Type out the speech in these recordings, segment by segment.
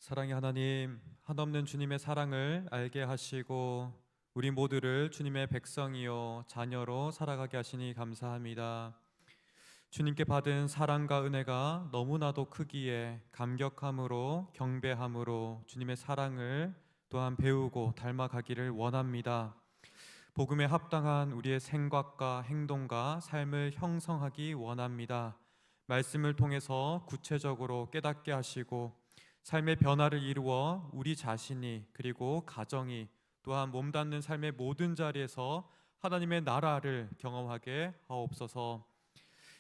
사랑의 하나님, 한없는 주님의 사랑을 알게 하시고 우리 모두를 주님의 백성이요 자녀로 살아가게 하시니 감사합니다. 주님께 받은 사랑과 은혜가 너무나도 크기에 감격함으로 경배함으로 주님의 사랑을 또한 배우고 닮아가기를 원합니다. 복음에 합당한 우리의 생각과 행동과 삶을 형성하기 원합니다. 말씀을 통해서 구체적으로 깨닫게 하시고 삶의 변화를 이루어 우리 자신이 그리고 가정이 또한 몸닿는 삶의 모든 자리에서 하나님의 나라를 경험하게 하옵소서.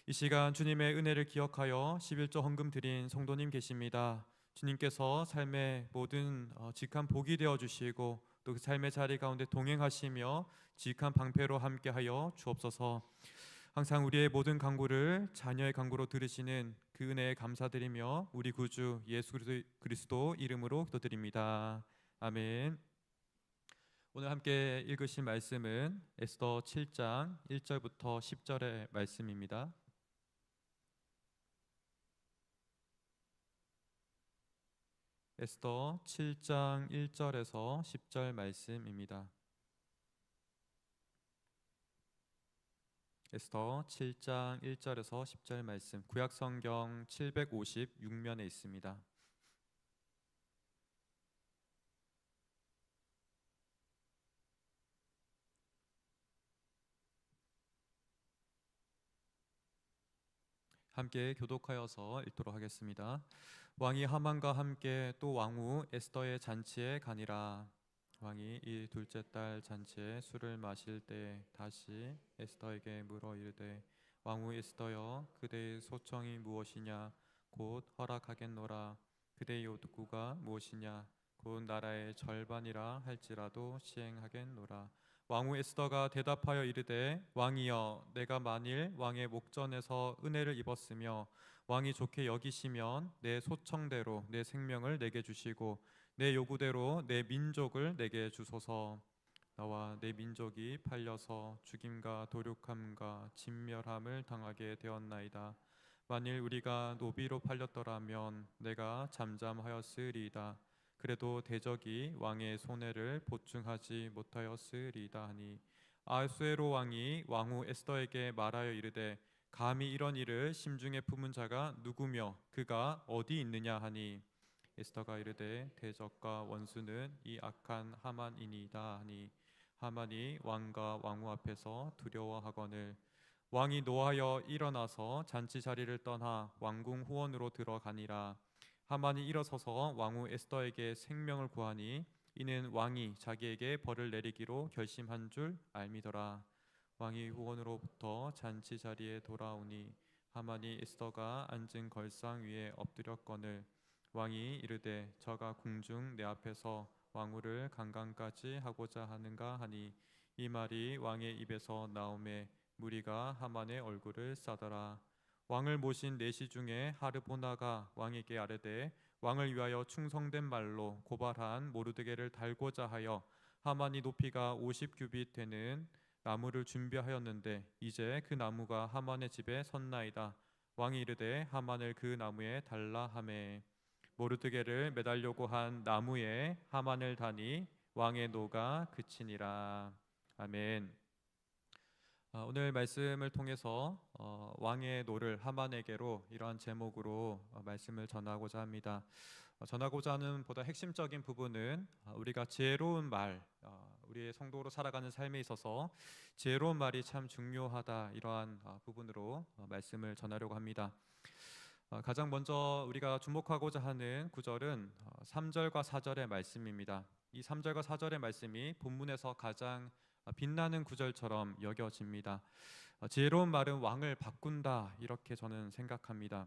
이 시간 주님의 은혜를 기억하여 11조 헌금 드린 성도님 계십니다. 주님께서 삶의 모든 직한 복이 되어 주시고 또 그 삶의 자리 가운데 동행하시며 직한 방패로 함께하여 주옵소서. 항상 우리의 모든 간구를 자녀의 간구로 들으시는 그 은혜에 감사드리며 우리 구주 예수 그리스도 이름으로 기도드립니다. 아멘. 오늘 함께 읽으실 말씀은 에스더 7장 1절부터 10절의 말씀입니다. 에스더 7장 1절에서 10절 말씀입니다. 에스더 7장 1절에서 10절 말씀, 구약성경 756면에 있습니다. 함께 교독하여서 읽도록 하겠습니다. 왕이 하만과 함께 또 왕후 에스더의 잔치에 가니라. 왕이 이 둘째 달 잔치에 술을 마실 때 다시 에스더에게 물어 이르되, 왕후 에스더여, 그대의 소청이 무엇이냐? 곧 허락하겠노라. 그대의 요구가 무엇이냐? 곧 나라의 절반이라 할지라도 시행하겠노라. 왕후 에스더가 대답하여 이르되, 왕이여, 내가 만일 왕의 목전에서 은혜를 입었으며 왕이 좋게 여기시면 내 소청대로 내 생명을 내게 주시고 내 요구대로 내 민족을 내게 주소서. 나와 내 민족이 팔려서 죽임과 도륙함과 진멸함을 당하게 되었나이다. 만일 우리가 노비로 팔렸더라면 내가 잠잠하였으리이다. 그래도 대적이 왕의 손해를 보충하지 못하였으리이다 하니, 아수에로 왕이 왕후 에스더에게 말하여 이르되, 감히 이런 일을 심중에 품은 자가 누구며 그가 어디 있느냐 하니, 에스더가 이르되, 대적과 원수는 이 악한 하만이니이다 하니, 하만이 왕과 왕후 앞에서 두려워하거늘 왕이 노하여 일어나서 잔치 자리를 떠나 왕궁 후원으로 들어가니라. 하만이 일어서서 왕후 에스더에게 생명을 구하니 이는 왕이 자기에게 벌을 내리기로 결심한 줄 알미더라. 왕이 후원으로부터 잔치 자리에 돌아오니 하만이 에스더가 앉은 걸상 위에 엎드렸거늘 왕이 이르되, 저가 궁중 내 앞에서 왕후를 강간까지 하고자 하는가 하니, 이 말이 왕의 입에서 나오매 무리가 하만의 얼굴을 싸더라. 왕을 모신 내시 중에 하르보나가 왕에게 아뢰되, 왕을 위하여 충성된 말로 고발한 모르드게를 달고자 하여 하만이 높이가 50규빗 되는 나무를 준비하였는데 이제 그 나무가 하만의 집에 섰나이다. 왕이 이르되, 하만을 그 나무에 달라 하매 모르드게를 매달려고 한 나무에 하만을 다니 왕의 노가 그치니라. 아멘. 오늘 말씀을 통해서 왕의 노를 하만에게로 이러한 제목으로 말씀을 전하고자 합니다. 전하고자 하는 보다 핵심적인 부분은 우리가 지혜로운 말, 우리의 성도로 살아가는 삶에 있어서 지혜로운 말이 참 중요하다, 이러한 부분으로 말씀을 전하려고 합니다. 가장 먼저 우리가 주목하고자 하는 구절은 3절과 4절의 말씀입니다. 이 3절과 4절의 말씀이 본문에서 가장 빛나는 구절처럼 여겨집니다. 지혜로운 말은 왕을 바꾼다, 이렇게 저는 생각합니다.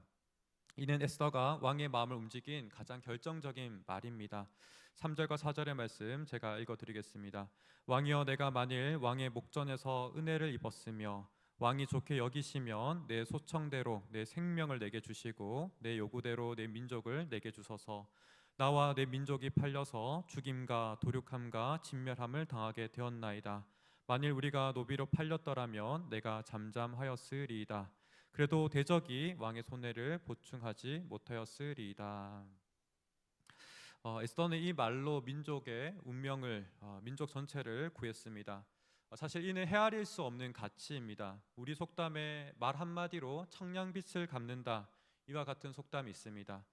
이는 에스더가 왕의 마음을 움직인 가장 결정적인 말입니다. 3절과 4절의 말씀 제가 읽어드리겠습니다. 왕이여, 내가 만일 왕의 목전에서 은혜를 입었으며 왕이 좋게 여기시면 내 소청대로 내 생명을 내게 주시고 내 요구대로 내 민족을 내게 주소서. 나와 내 민족이 팔려서 죽임과 도륙함과 진멸함을 당하게 되었나이다. 만일 우리가 노비로 팔렸더라면 내가 잠잠하였으리이다. 그래도 대적이 왕의 손해를 보충하지 못하였으리이다. 에스더는 이 말로 민족의 운명을 민족 전체를 구했습니다. 사실 이는 헤아릴 수 없는 가치입니다. 우리 속담에 말 한마디로 청량빛을 갚는다, 이와 같은 속담이 있습니다.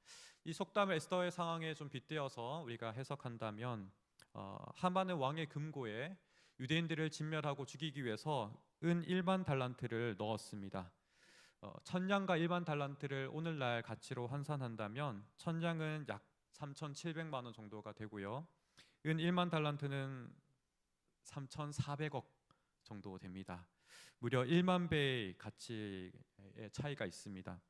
이 속담을 에스더의 상황에 좀 빗대어서 우리가 해석한다면, 하만은 왕의 금고에 유대인들을 진멸하고 죽이기 위해서 은 1만 달란트를 넣었습니다. 천냥과 1만 달란트를 오늘날 가치로 환산한다면 천냥은 약 3,700만 원 정도가 되고요. 은 1만 달란트는 3,400억 정도 됩니다. 무려 1만 배의 가치의 차이가 있습니다.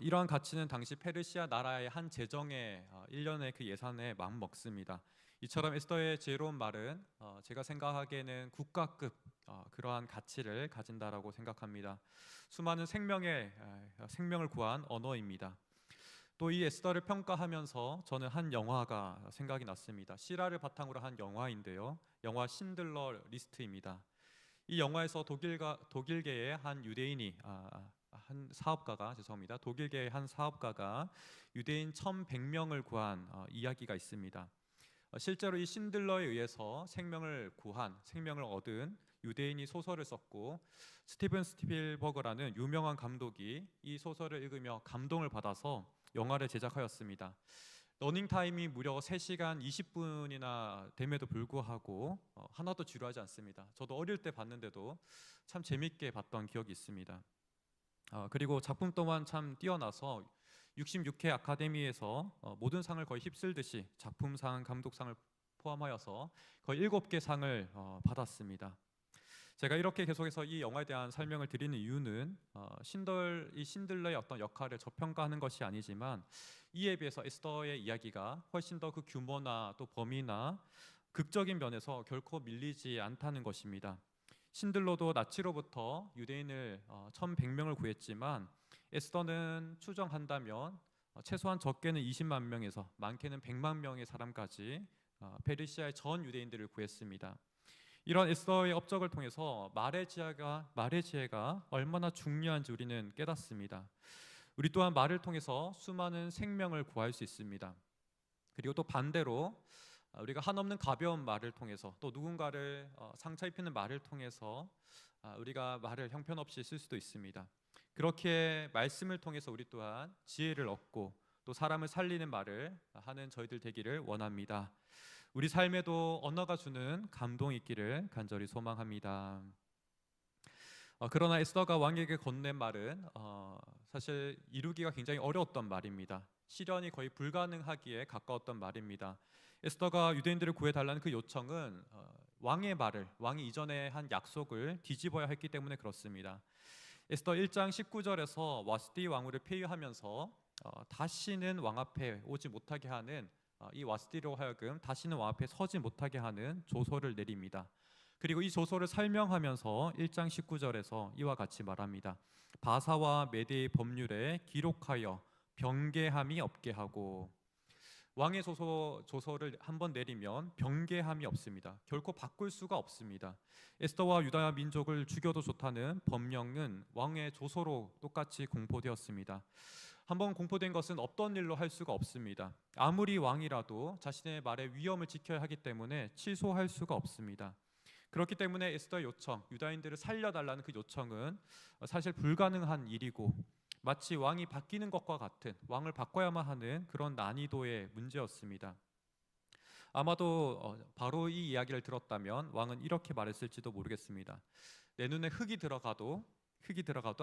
이러한 가치는 당시 페르시아 나라의 한 재정의 1년의 그 예산에 맞먹습니다. 이처럼 에스더의 지혜로운 말은 제가 생각하기에는 국가급 그러한 가치를 가진다라고 생각합니다. 수많은 생명을 구한 언어입니다. 또 이 에스더를 평가하면서 저는 한 영화가 생각이 났습니다. 실화를 바탕으로 한 영화인데요. 영화 신들러 리스트입니다. 이 영화에서 독일계의 한 유대인이 독일계의 한 사업가가 유대인 1,100명을 구한 이야기가 있습니다. 실제로 이 신들러에 의해서 생명을 얻은 유대인이 소설을 썼고, 스티븐 스필버그라는 유명한 감독이 이 소설을 읽으며 감동을 받아서 영화를 제작하였습니다. 러닝타임이 무려 3시간 20분이나 됨에도 불구하고 하나도 지루하지 않습니다. 저도 어릴 때 봤는데도 참 재밌게 봤던 기억이 있습니다. 그리고 작품 또한 참 뛰어나서 66회 아카데미에서 모든 상을 거의 휩쓸듯이 작품상, 감독상을 포함하여서 거의 7개 상을 받았습니다. 제가 이렇게 계속해서 이 영화에 대한 설명을 드리는 이유는 이 신들러의 어떤 역할을 저평가하는 것이 아니지만, 이에 비해서 에스더의 이야기가 훨씬 더 그 규모나 또 범위나 극적인 면에서 결코 밀리지 않다는 것입니다. 신들러도 나치로부터 유대인을 1,100명을 구했지만, 에스더는 추정한다면 최소한 적게는 20만 명에서 많게는 100만 명의 사람까지 페르시아의 전 유대인들을 구했습니다. 이런 에스더의 업적을 통해서 말의 지혜가 얼마나 중요한지 우리는 깨닫습니다. 우리 또한 말을 통해서 수많은 생명을 구할 수 있습니다. 그리고 또 반대로 우리가 한없는 가벼운 말을 통해서, 또 누군가를 상처 입히는 말을 통해서 우리가 말을 형편없이 쓸 수도 있습니다. 그렇게 말씀을 통해서 우리 또한 지혜를 얻고 또 사람을 살리는 말을 하는 저희들 되기를 원합니다. 우리 삶에도 언어가 주는 감동이 있기를 간절히 소망합니다. 그러나 에스더가 왕에게 건넨 말은 사실 이루기가 굉장히 어려웠던 말입니다. 실현이 거의 불가능하기에 가까웠던 말입니다. 에스더가 유대인들을 구해달라는 그 요청은 왕이 이전에 한 약속을 뒤집어야 했기 때문에 그렇습니다. 에스더 1장 19절에서 와스디 왕후를 폐위하면서 다시는 왕 앞에 오지 못하게 하는, 이 와스디로 하여금 다시는 왕 앞에 서지 못하게 하는 조서를 내립니다. 그리고 이 조서를 설명하면서 1장 19절에서 이와 같이 말합니다. 바사와 메대의 법률에 기록하여 변개함이 없게 하고. 왕의 조서를 한번 내리면 변개함이 없습니다. 결코 바꿀 수가 없습니다. 에스더와 유다 민족을 죽여도 좋다는 법령은 왕의 조서로 똑같이 공포되었습니다. 한번 공포된 것은 없던 일로 할 수가 없습니다. 아무리 왕이라도 자신의 말의 위엄을 지켜야 하기 때문에 취소할 수가 없습니다. 그렇기 때문에 에스더의 요청, 유다인들을 살려달라는 그 요청은 사실 불가능한 일이고, 마치 왕이 바뀌는 것과 같은, 왕을 바꿔야만 하는 그런 난이도의 문제였습니다. 아마도 바로 이 이야기를 들었다면 왕은 이렇게 말했을지도 모르겠습니다. 내 눈에 흙이 들어가도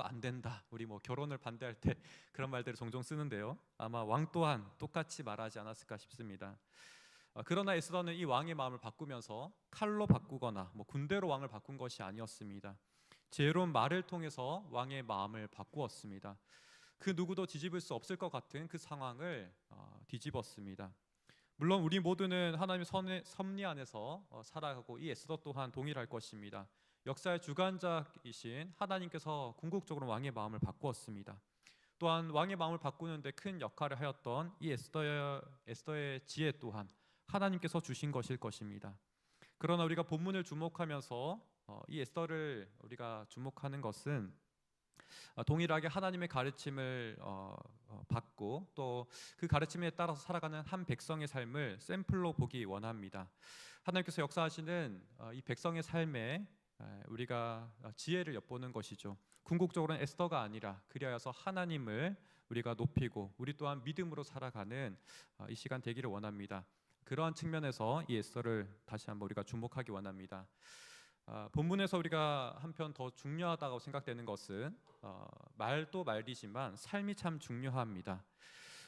안 된다. 우리 결혼을 반대할 때 그런 말들을 종종 쓰는데요. 아마 왕 또한 똑같이 말하지 않았을까 싶습니다. 그러나 에스더는 이 왕의 마음을 바꾸면서 칼로 바꾸거나 군대로 왕을 바꾼 것이 아니었습니다. 지혜로운 말을 통해서 왕의 마음을 바꾸었습니다. 그 누구도 뒤집을 수 없을 것 같은 그 상황을 뒤집었습니다. 물론 우리 모두는 하나님의 섭리 안에서 살아가고, 이 에스더 또한 동일할 것입니다. 역사의 주관자이신 하나님께서 궁극적으로 왕의 마음을 바꾸었습니다. 또한 왕의 마음을 바꾸는데 큰 역할을 하였던 이 에스더의 지혜 또한 하나님께서 주신 것일 것입니다. 그러나 우리가 본문을 주목하면서 이 에스더를 우리가 주목하는 것은 동일하게 하나님의 가르침을 듣고 또 그 가르침에 따라서 살아가는 한 백성의 삶을 샘플로 보기 원합니다. 하나님께서 역사하시는 이 백성의 삶에 우리가 지혜를 엿보는 것이죠. 궁극적으로는 에스더가 아니라 그리하여서 하나님을 우리가 높이고 우리 또한 믿음으로 살아가는 이 시간 되기를 원합니다. 그러한 측면에서 이 에스더를 다시 한번 우리가 주목하기 원합니다. 본문에서 우리가 한편 더 중요하다고 생각되는 것은 말도 말이지만 삶이 참 중요합니다.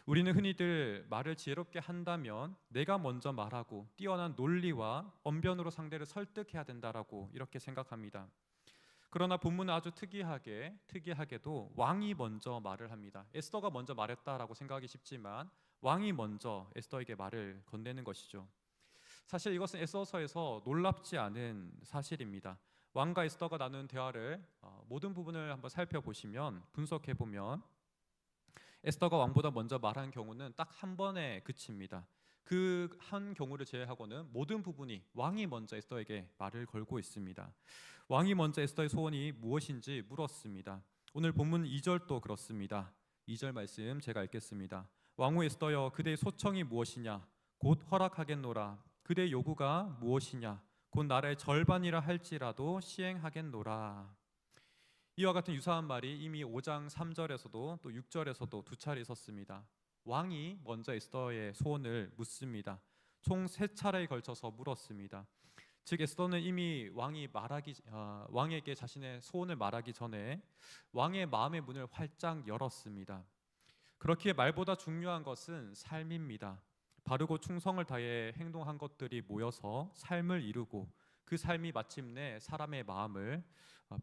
우리는 흔히들 말을 지혜롭게 한다면 내가 먼저 말하고 뛰어난 논리와 언변으로 상대를 설득해야 된다라고 이렇게 생각합니다. 그러나 본문은 아주 특이하게도 왕이 먼저 말을 합니다. 에스더가 먼저 말했다라고 생각하기 쉽지만 왕이 먼저 에스더에게 말을 건네는 것이죠. 사실 이것은 에스더서에서 놀랍지 않은 사실입니다. 왕과 에스더가 나눈 대화를 모든 부분을 한번 살펴보시면 분석해 보면 에스더가 왕보다 먼저 말한 경우는 딱 한 번에 그칩니다. 그 한 경우를 제외하고는 모든 부분이 왕이 먼저 에스더에게 말을 걸고 있습니다. 왕이 먼저 에스더의 소원이 무엇인지 물었습니다. 오늘 본문 2절도 그렇습니다. 2절 말씀 제가 읽겠습니다. 왕후 에스더여, 그대의 소청이 무엇이냐? 곧 허락하겠노라. 그대의 요구가 무엇이냐? 곧 나라의 절반이라 할지라도 시행하겠노라. 이와 같은 유사한 말이 이미 5장 3절에서도 또 6절에서도 두 차례 있었습니다. 왕이 먼저 에스더의 소원을 묻습니다. 총 3차례에 걸쳐서 물었습니다. 즉 에스더는 이미 왕에게 자신의 소원을 말하기 전에 왕의 마음의 문을 활짝 열었습니다. 그렇기에 말보다 중요한 것은 삶입니다. 바르고 충성을 다해 행동한 것들이 모여서 삶을 이루고 그 삶이 마침내 사람의 마음을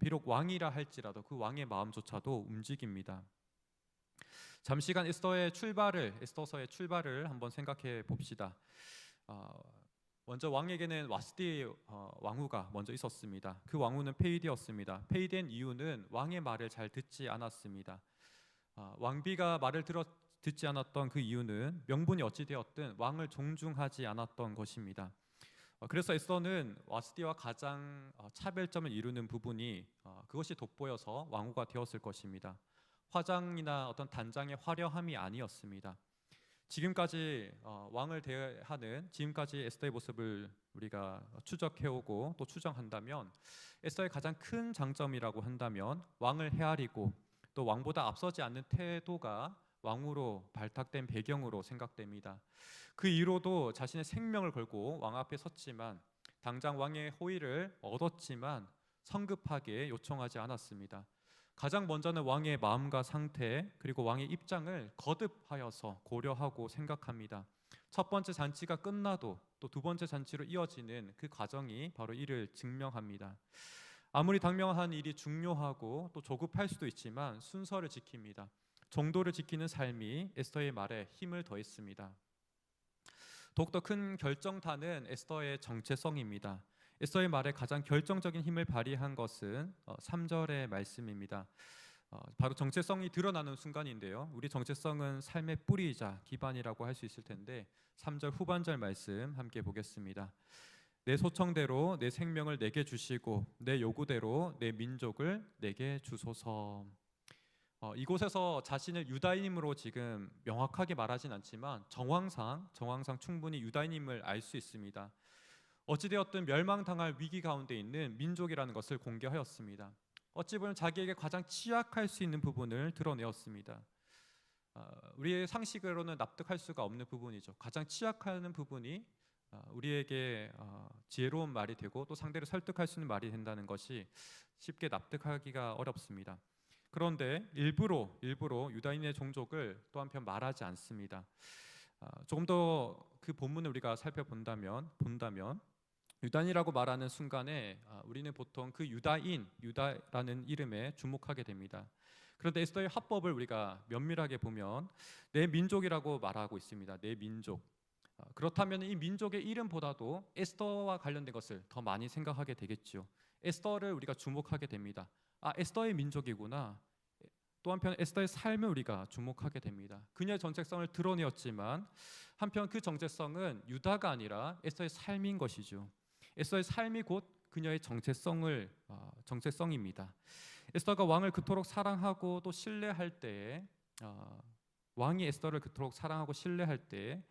비록 왕이라 할지라도 그 왕의 마음조차도 움직입니다. 잠시간 에스더서의 출발을 한번 생각해 봅시다. 먼저 왕에게는 와스디 왕후가 먼저 있었습니다. 그 왕후는 폐위되었습니다. 폐위된 이유는 왕의 말을 잘 듣지 않았습니다. 왕비가 말을 듣지 않았던 그 이유는 명분이 어찌 되었든 왕을 존중하지 않았던 것입니다. 그래서 에스더는 와스디와 가장 차별점을 이루는 부분이 그것이 돋보여서 왕후가 되었을 것입니다. 화장이나 어떤 단장의 화려함이 아니었습니다. 지금까지 왕을 대하는 지금까지 에스더의 모습을 우리가 추적해오고 또 추정한다면 에스더의 가장 큰 장점이라고 한다면 왕을 헤아리고 또 왕보다 앞서지 않는 태도가 왕으로 발탁된 배경으로 생각됩니다. 그 이후로도 자신의 생명을 걸고 왕 앞에 섰지만 당장 왕의 호의를 얻었지만 성급하게 요청하지 않았습니다. 가장 먼저는 왕의 마음과 상태 그리고 왕의 입장을 거듭하여서 고려하고 생각합니다. 첫 번째 잔치가 끝나도 또 두 번째 잔치로 이어지는 그 과정이 바로 이를 증명합니다. 아무리 당면한 일이 중요하고 또 조급할 수도 있지만 순서를 지킵니다. 정도를 지키는 삶이 에스더의 말에 힘을 더했습니다. 더욱더 큰 결정타는 에스더의 정체성입니다. 에스더의 말에 가장 결정적인 힘을 발휘한 것은 3절의 말씀입니다. 바로 정체성이 드러나는 순간인데요. 우리 정체성은 삶의 뿌리이자 기반이라고 할 수 있을 텐데 3절 후반절 말씀 함께 보겠습니다. 내 소청대로 내 생명을 내게 주시고 내 요구대로 내 민족을 내게 주소서. 이곳에서 자신을 유다인임으로 지금 명확하게 말하진 않지만 정황상 충분히 유다인임을 알 수 있습니다. 어찌되었든 멸망당할 위기 가운데 있는 민족이라는 것을 공개하였습니다. 어찌 보면 자기에게 가장 취약할 수 있는 부분을 드러내었습니다. 우리의 상식으로는 납득할 수가 없는 부분이죠. 가장 취약하는 부분이 우리에게 지혜로운 말이 되고 또 상대를 설득할 수 있는 말이 된다는 것이 쉽게 납득하기가 어렵습니다. 그런데 일부러 유다인의 종족을 또 한편 말하지 않습니다. 조금 더 그 본문을 우리가 살펴본다면 유다인이라고 말하는 순간에 우리는 보통 그 유다라는 이름에 주목하게 됩니다. 그런데 에스더의 화법을 우리가 면밀하게 보면 내 민족이라고 말하고 있습니다. 내 민족. 그렇다면 이 민족의 이름보다도 에스더와 관련된 것을 더 많이 생각하게 되겠죠. 에스더를 우리가 주목하게 됩니다. 에스더의 민족이구나. 또 한편 에스더의 삶을 우리가 주목하게 됩니다. 그녀의 정체성을 드러내었지만 한편 그 정체성은 유다가 아니라 에스더의 삶인 것이죠. 에스더의 삶이 곧 그녀의 정체성입니다. 에스더가 왕을 그토록 사랑하고 또 신뢰할 때에 왕이 에스더를 그토록 사랑하고 신뢰할 때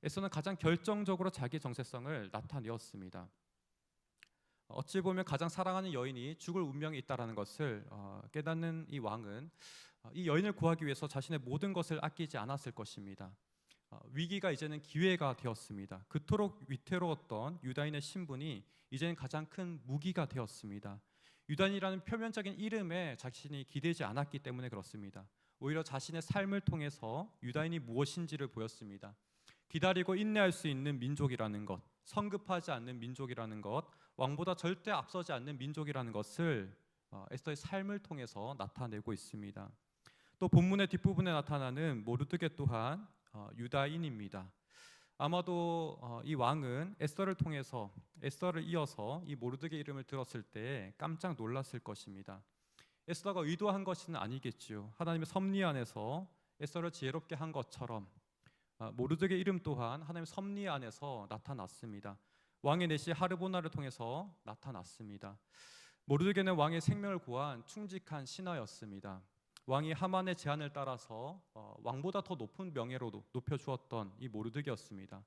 에스더는 가장 결정적으로 자기 정체성을 나타내었습니다. 어찌 보면 가장 사랑하는 여인이 죽을 운명이 있다라는 것을 깨닫는 이 왕은 이 여인을 구하기 위해서 자신의 모든 것을 아끼지 않았을 것입니다. 위기가 이제는 기회가 되었습니다. 그토록 위태로웠던 유다인의 신분이 이제는 가장 큰 무기가 되었습니다. 유다인이라는 표면적인 이름에 자신이 기대지 않았기 때문에 그렇습니다. 오히려 자신의 삶을 통해서 유다인이 무엇인지를 보였습니다. 기다리고 인내할 수 있는 민족이라는 것, 성급하지 않는 민족이라는 것, 왕보다 절대 앞서지 않는 민족이라는 것을 에스더의 삶을 통해서 나타내고 있습니다. 또 본문의 뒷부분에 나타나는 모르드게 또한 유다인입니다. 아마도 이 왕은 에스더를 통해서 에스더를 이어서 이 모르드게 이름을 들었을 때 깜짝 놀랐을 것입니다. 에스더가 의도한 것은 아니겠지요. 하나님의 섭리 안에서 에스더를 지혜롭게 한 것처럼 모르드게 이름 또한 하나님의 섭리 안에서 나타났습니다. 왕의 내시 하르보나를 통해서 나타났습니다. 모르드게는 왕의 생명을 구한 충직한 신하였습니다. 왕이 하만의 제안을 따라서 왕보다 더 높은 명예로 높여주었던 이 모르드게였습니다.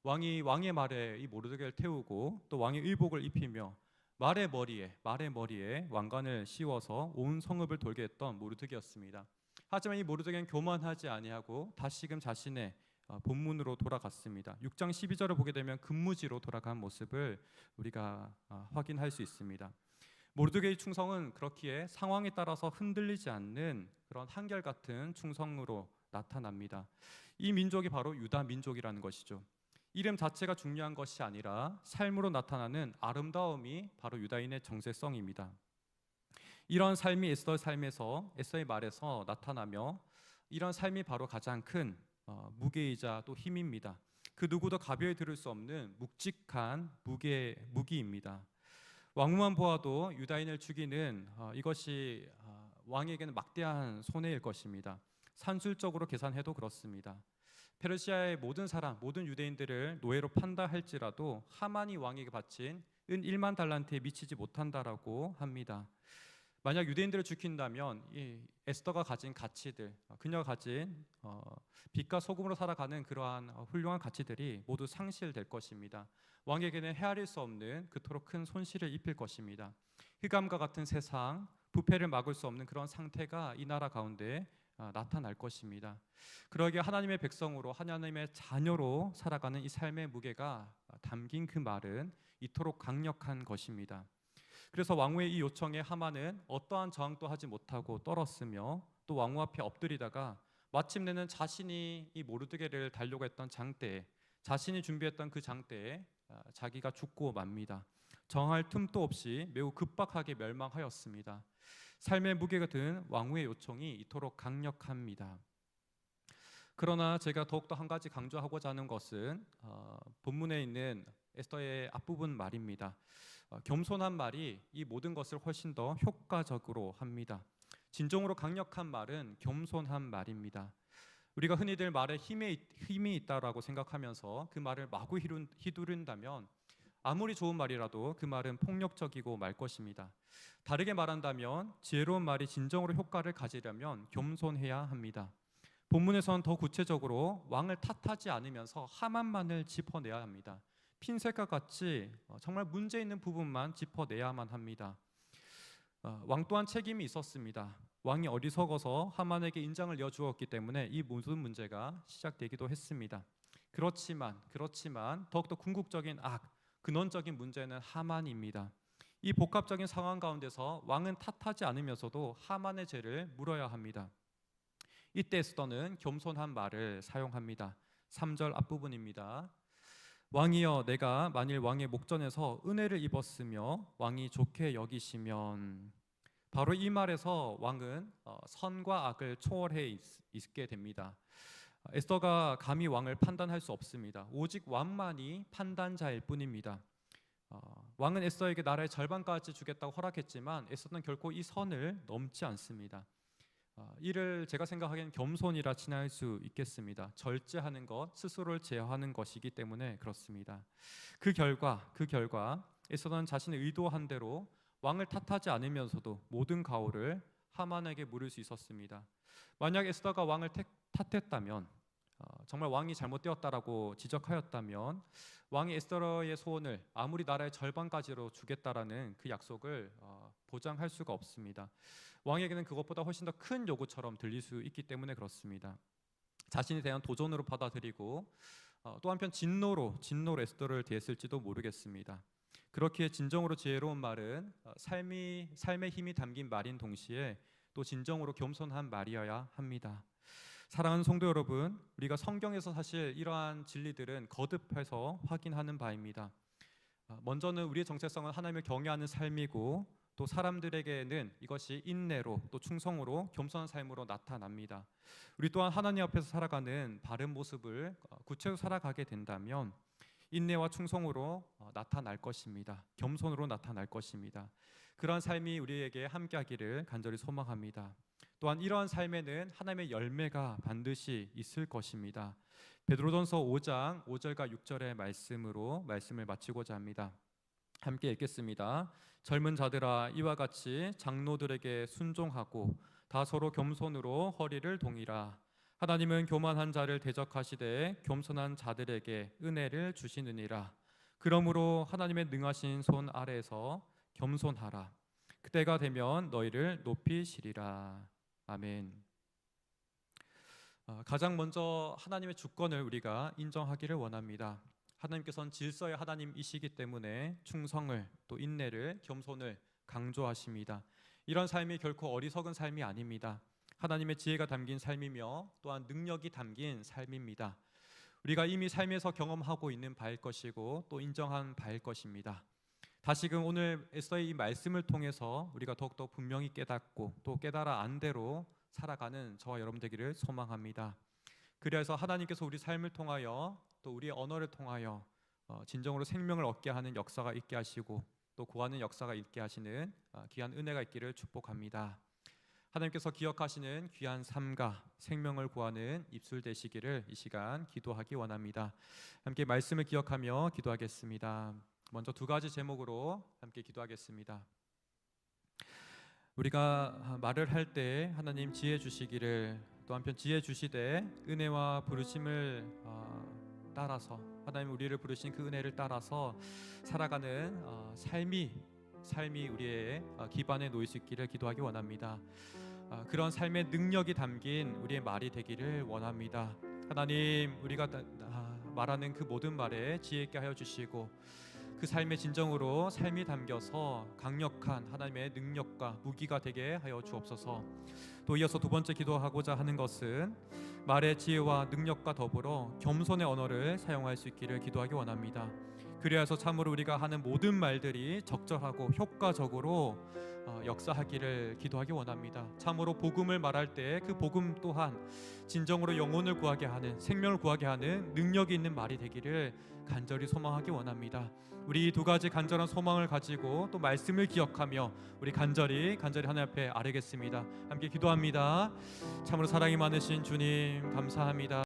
왕이 왕의 말에 이 모르드게를 태우고 또 왕의 의복을 입히며 말의 머리에 왕관을 씌워서 온 성읍을 돌게 했던 모르드게였습니다. 하지만 이 모르드게는 교만하지 아니하고 다시금 자신의 본문으로 돌아갔습니다. 6장 12절을 보게 되면 근무지로 돌아간 모습을 우리가 확인할 수 있습니다. 모르드게의 충성은 그렇기에 상황에 따라서 흔들리지 않는 그런 한결같은 충성으로 나타납니다. 이 민족이 바로 유다 민족이라는 것이죠. 이름 자체가 중요한 것이 아니라 삶으로 나타나는 아름다움이 바로 유다인의 정체성입니다. 이런 삶이 에스더의 삶에서 에스더의 말에서 나타나며 이런 삶이 바로 가장 큰 무게이자 또 힘입니다. 그 누구도 가벼이 들을 수 없는 묵직한 무기입니다. 왕만 보아도 유다인을 죽이는 이것이 왕에게는 막대한 손해일 것입니다. 산술적으로 계산해도 그렇습니다. 페르시아의 모든 사람, 모든 유대인들을 노예로 판다 할지라도 하만이 왕에게 바친 은 1만 달란트에 미치지 못한다라고 합니다. 만약 유대인들을 죽인다면 이 에스더가 가진 가치들, 그녀가 가진 빛과 소금으로 살아가는 그러한 훌륭한 가치들이 모두 상실될 것입니다. 왕에게는 헤아릴 수 없는 그토록 큰 손실을 입힐 것입니다. 흑암과 같은 세상, 부패를 막을 수 없는 그런 상태가 이 나라 가운데 나타날 것입니다. 그러기에 하나님의 백성으로 하나님의 자녀로 살아가는 이 삶의 무게가 담긴 그 말은 이토록 강력한 것입니다. 그래서 왕후의 이 요청에 하만은 어떠한 저항도 하지 못하고 떨었으며 또 왕후 앞에 엎드리다가 마침내는 자신이 이 모르드게를 달려고 했던 장대에, 자신이 준비했던 그 장대에 자기가 죽고 맙니다. 정할 틈도 없이 매우 급박하게 멸망하였습니다. 삶의 무게가 든 왕후의 요청이 이토록 강력합니다. 그러나 제가 더욱더 한 가지 강조하고자 하는 것은 본문에 있는 에스더의 앞부분 말입니다. 겸손한 말이 이 모든 것을 훨씬 더 효과적으로 합니다. 진정으로 강력한 말은 겸손한 말입니다. 우리가 흔히들 말에 힘이 있다라고 생각하면서 그 말을 마구 휘두른다면 아무리 좋은 말이라도 그 말은 폭력적이고 말 것입니다. 다르게 말한다면 지혜로운 말이 진정으로 효과를 가지려면 겸손해야 합니다. 본문에선 더 구체적으로 왕을 탓하지 않으면서 하만만을 짚어내야 합니다. 핀셋과 같이 정말 문제 있는 부분만 짚어내야만 합니다. 왕 또한 책임이 있었습니다. 왕이 어리석어서 하만에게 인장을 내어주었기 때문에 이 모든 문제가 시작되기도 했습니다. 그렇지만 더욱더 궁극적인 근원적인 문제는 하만입니다. 이 복합적인 상황 가운데서 왕은 탓하지 않으면서도 하만의 죄를 물어야 합니다. 이때 에스더는 겸손한 말을 사용합니다. 3절 앞부분입니다. 왕이여, 내가 만일 왕의 목전에서 은혜를 입었으며 왕이 좋게 여기시면, 바로 이 말에서 왕은 선과 악을 초월해 있게 됩니다. 에스더가 감히 왕을 판단할 수 없습니다. 오직 왕만이 판단자일 뿐입니다. 왕은 에스더에게 나라의 절반까지 주겠다고 허락했지만 에스더는 결코 이 선을 넘지 않습니다. 이를 제가 생각하기엔 겸손이라 칭할 수 있겠습니다. 절제하는 것, 스스로를 제어하는 것이기 때문에 그렇습니다. 그 결과 에스더는 자신의 의도한 대로 왕을 탓하지 않으면서도 모든 가오를 하만에게 물을 수 있었습니다. 만약 에스더가 왕을 탓했다면, 정말 왕이 잘못되었다라고 지적하였다면, 왕이 에스더의 소원을 아무리 나라의 절반까지로 주겠다라는 그 약속을 보장할 수가 없습니다. 왕에게는 그것보다 훨씬 더 큰 요구처럼 들릴 수 있기 때문에 그렇습니다. 자신에 대한 도전으로 받아들이고 또 한편 진노로 에스더를 대했을지도 모르겠습니다. 그렇기에 진정으로 지혜로운 말은 삶의 힘이 담긴 말인 동시에 또 진정으로 겸손한 말이어야 합니다. 사랑하는 성도 여러분, 우리가 성경에서 사실 이러한 진리들은 거듭해서 확인하는 바입니다. 먼저는 우리의 정체성은 하나님을 경외하는 삶이고, 또 사람들에게는 이것이 인내로 또 충성으로 겸손한 삶으로 나타납니다. 우리 또한 하나님 앞에서 살아가는 바른 모습을 구체적으로 살아가게 된다면 인내와 충성으로 나타날 것입니다. 겸손으로 나타날 것입니다. 그러한 삶이 우리에게 함께하기를 간절히 소망합니다. 또한 이러한 삶에는 하나님의 열매가 반드시 있을 것입니다. 베드로전서 5장 5절과 6절의 말씀으로 말씀을 마치고자 합니다. 함께 읽겠습니다. 젊은 자들아, 이와 같이 장로들에게 순종하고 다 서로 겸손으로 허리를 동이라. 하나님은 교만한 자를 대적하시되 겸손한 자들에게 은혜를 주시느니라. 그러므로 하나님의 능하신 손 아래에서 겸손하라. 그때가 되면 너희를 높이시리라. 아멘. 가장 먼저 하나님의 주권을 우리가 인정하기를 원합니다. 하나님께서는 질서의 하나님이시기 때문에 충성을, 또 인내를, 겸손을 강조하십니다. 이런 삶이 결코 어리석은 삶이 아닙니다. 하나님의 지혜가 담긴 삶이며 또한 능력이 담긴 삶입니다. 우리가 이미 삶에서 경험하고 있는 바일 것이고 또 인정한 바일 것입니다. 다시금 오늘 에스더의 이 말씀을 통해서 우리가 더욱더 분명히 깨닫고 또 깨달아 안 대로 살아가는 저와 여러분 되기를 소망합니다. 그래서 하나님께서 우리 삶을 통하여 또 우리의 언어를 통하여 진정으로 생명을 얻게 하는 역사가 있게 하시고 또 구하는 역사가 있게 하시는 귀한 은혜가 있기를 축복합니다. 하나님께서 기억하시는 귀한 삶과 생명을 구하는 입술 되시기를 이 시간 기도하기 원합니다. 함께 말씀을 기억하며 기도하겠습니다. 먼저 두 가지 제목으로 함께 기도하겠습니다. 우리가 말을 할 때 하나님 지혜 주시기를, 또 한편 지혜 주시되 은혜와 부르심을 따라서 하나님 우리를 부르신 그 은혜를 따라서 살아가는 삶이 우리의 기반에 놓일 수 있기를 기도하기 원합니다. 그런 삶의 능력이 담긴 우리의 말이 되기를 원합니다. 하나님, 우리가 말하는 그 모든 말에 지혜 있게 하여 주시고 그 삶의 진정으로 삶이 담겨서 강력한 하나님의 능력과 무기가 되게 하여 주옵소서. 또 이어서 두 번째 기도하고자 하는 것은 말의 지혜와 능력과 더불어 겸손의 언어를 사용할 수 있기를 기도하기 원합니다. 그래서 참으로 우리가 하는 모든 말들이 적절하고 효과적으로 역사하기를 기도하기 원합니다. 참으로 복음을 말할 때 그 복음 또한 진정으로 영혼을 구하게 하는, 생명을 구하게 하는 능력이 있는 말이 되기를 간절히 소망하기 원합니다. 우리 두 가지 간절한 소망을 가지고 또 말씀을 기억하며 우리 간절히 하나님 앞에 아뢰겠습니다. 함께 기도합니다. 참으로 사랑이 많으신 주님 감사합니다.